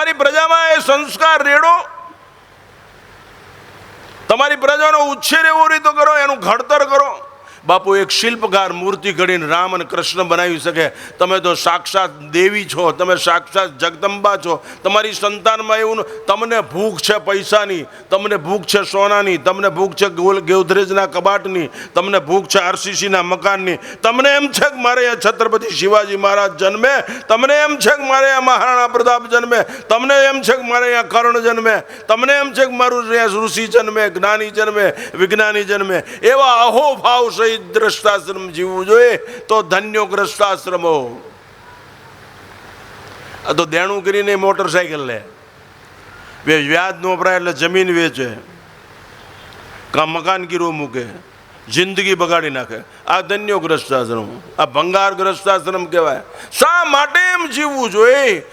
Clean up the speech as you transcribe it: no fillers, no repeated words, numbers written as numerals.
તમારી પ્રજામાં એ સંસ્કાર રેડો, તમારી પ્રજાનો ઉછેર એવો રીતે કરો, એનું ઘડતર કરો. બાપુ એક શિલ્પકાર મૂર્તિ ઘડીને રામ અને કૃષ્ણ બનાવી શકે. તમે તો સાક્ષાત દેવી છો, તમે સાક્ષાત જગદંબા છો. તમારી સંતાનમાં એવું તમને ભૂખ છે પૈસાની, તમને ભૂખ છે સોનાની, તમને ભૂખ છે ગોદરેજના કબાટની, તમને ભૂખ છે આરસીસીના મકાનની. તમને એમ છે કે મારે અહીંયા છત્રપતિ શિવાજી મહારાજ જન્મે, તમને એમ છે કે મારે અહીંયા મહારાણા પ્રતાપ જન્મે, તમને એમ છે કે મારે અહીંયા કર્ણ જન્મે, તમને એમ છે કે મારું ઋષિ જન્મે, જ્ઞાની જન્મે, વિજ્ઞાની જન્મે. એવા અહોભાવ સહિત ગ્રસ્તાશ્રમ જીવવું જોઈએ તો ધન્યો ગ્રસ્તાશ્રમો. આ તો દેણું કરીને મોટરસાયકલ લે, વ્યાજ નો વપરાય એટલે જમીન વેચે, કા મકાન ગીરો મૂકે, જિંદગી બગાડી નાખે. આ ધન્યો ગ્રસ્તાશ્રમ, આ ભંગાર ગ્રસ્તાશ્રમ કહેવાય. શા માટે એમ જીવવું જોઈએ?